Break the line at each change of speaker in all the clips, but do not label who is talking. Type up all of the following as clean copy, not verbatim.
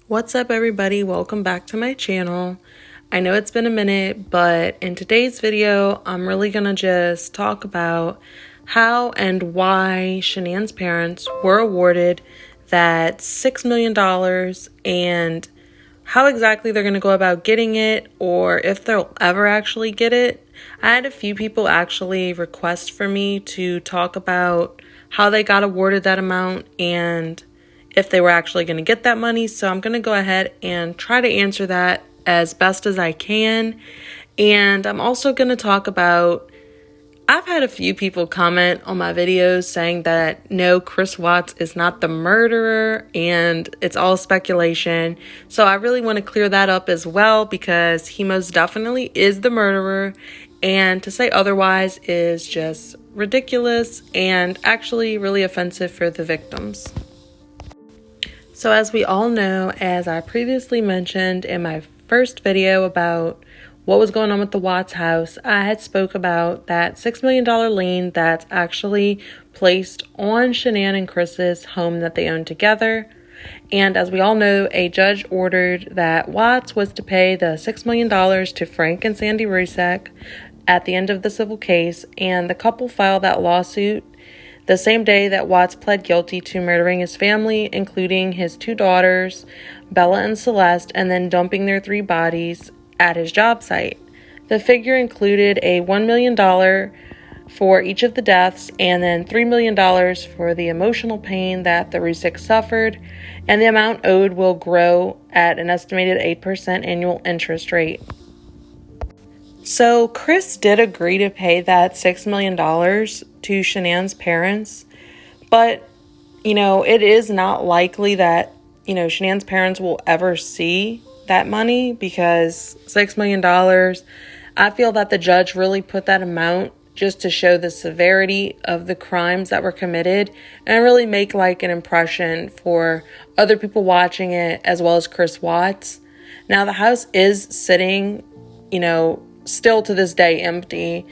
What's up, everybody? Welcome back to my channel. I know it's been a minute, but in today's video, I'm really gonna just talk about how and why Shanann's parents were awarded that $6 million and how exactly they're gonna go about getting it, or if they'll ever actually get it. I had a few people actually request for me to talk about how they got awarded that amount and if they were actually going to get that money. So I'm going to go ahead and try to answer that as best as I can. And I'm also going to talk about, I've had a few people comment on my videos saying that no, Chris Watts is not the murderer and it's all speculation. So I really want to clear that up as well, because he most definitely is the murderer, and to say otherwise is just ridiculous and actually really offensive for the victims. So as we all know, as I previously mentioned in my first video about what was going on with the Watts house, I had spoke about that $6 million lien that's actually placed on Shanann and Chris's home that they own together. And as we all know, a judge ordered that Watts was to pay the $6 million to Frank and Sandy Rusek at the end of the civil case, and the couple filed that lawsuit the same day that Watts pled guilty to murdering his family, including his two daughters, Bella and Celeste, and then dumping their 3 bodies at his job site. The figure included a $1 million for each of the deaths, and then $3 million for the emotional pain that the Ruseks suffered, and the amount owed will grow at an estimated 8% annual interest rate. So Chris did agree to pay that $6 million to Shanann's parents, but, it is not likely that, Shanann's parents will ever see that money, because $6 million, I feel that the judge really put that amount just to show the severity of the crimes that were committed and really make like an impression for other people watching it, as well as Chris Watts. Now, the house is sitting, still to this day empty,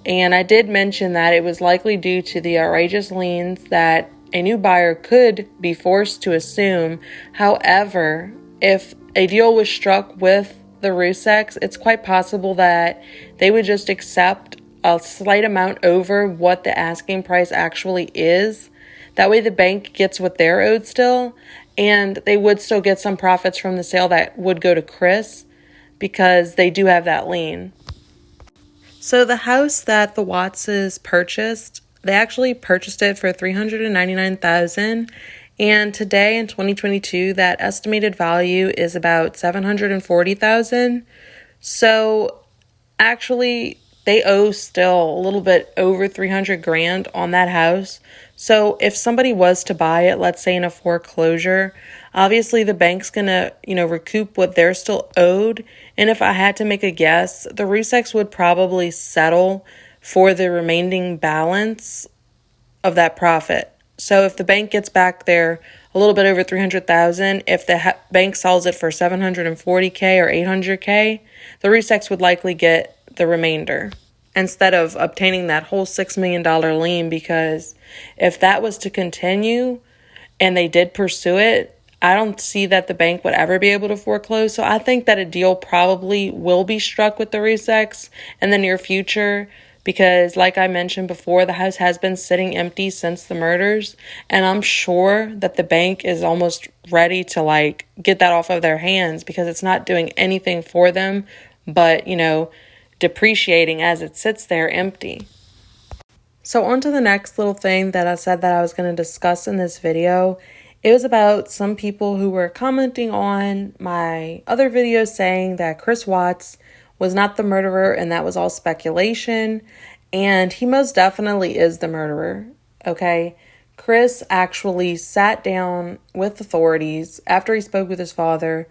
and I did mention that it was likely due to the outrageous liens that a new buyer could be forced to assume. However, if a deal was struck with the Ruseks, it's quite possible that they would just accept a slight amount over what the asking price actually is. That way the bank gets what they're owed still, and they would still get some profits from the sale that would go to Chris, because they do have that lien. So the house that the Wattses purchased, they actually purchased it for $399,000, and today in 2022, that estimated value is about $740,000. So actually, they owe still a little bit over $300,000 on that house. So if somebody was to buy it, let's say in a foreclosure, obviously the bank's gonna, recoup what they're still owed. And if I had to make a guess, the Ruseks would probably settle for the remaining balance of that profit. So if the bank gets back there a little bit over $300,000, if the bank sells it for $740K or $800K, the Ruseks would likely get the remainder instead of obtaining that whole $6 million lien, because if that was to continue and they did pursue it, I don't see that the bank would ever be able to foreclose. So I think that a deal probably will be struck with the Ruseks in the near future, because like I mentioned before, the house has been sitting empty since the murders, and I'm sure that the bank is almost ready to get that off of their hands, because it's not doing anything for them but, depreciating as it sits there empty. So on to the next little thing that I said that I was going to discuss in this video. It was about some people who were commenting on my other videos saying that Chris Watts was not the murderer and that was all speculation, and he most definitely is the murderer, okay? Chris actually sat down with authorities after he spoke with his father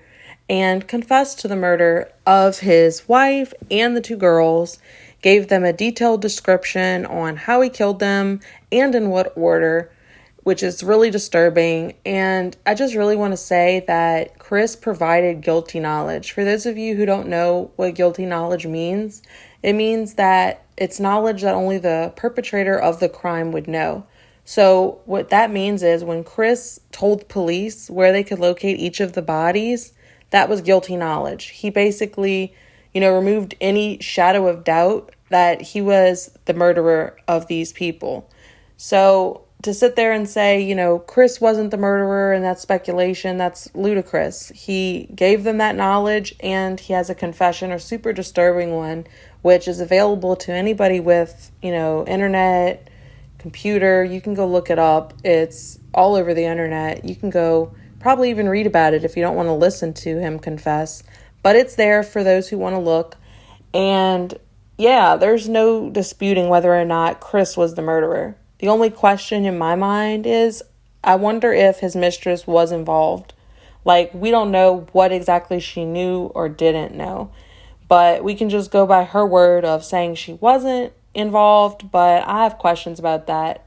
and confessed to the murder of his wife and the 2 girls, gave them a detailed description on how he killed them and in what order, which is really disturbing. And I just really want to say that Chris provided guilty knowledge. For those of you who don't know what guilty knowledge means, it means that it's knowledge that only the perpetrator of the crime would know. So what that means is when Chris told police where they could locate each of the bodies, that was guilty knowledge. He basically, removed any shadow of doubt that he was the murderer of these people. So to sit there and say, Chris wasn't the murderer and that's speculation, that's ludicrous. He gave them that knowledge, and he has a confession, a super disturbing one, which is available to anybody with, internet, computer. You can go look it up. It's all over the internet. You can go probably even read about it if you don't want to listen to him confess. But it's there for those who want to look. And yeah, there's no disputing whether or not Chris was the murderer. The only question in my mind is, I wonder if his mistress was involved. Like, we don't know what exactly she knew or didn't know, but we can just go by her word of saying she wasn't involved, but I have questions about that.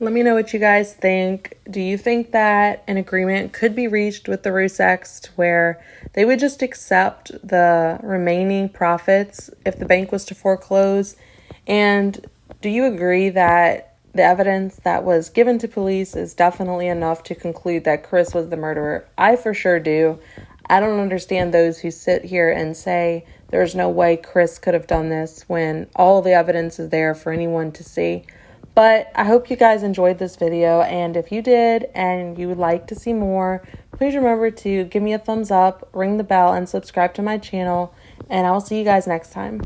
Let me know what you guys think. Do you think that an agreement could be reached with the Ruseks where they would just accept the remaining profits if the bank was to foreclose? And do you agree that the evidence that was given to police is definitely enough to conclude that Chris was the murderer? I for sure do. I don't understand those who sit here and say there's no way Chris could have done this when all the evidence is there for anyone to see. But I hope you guys enjoyed this video, and if you did and you would like to see more, please remember to give me a thumbs up, ring the bell, and subscribe to my channel, and I will see you guys next time.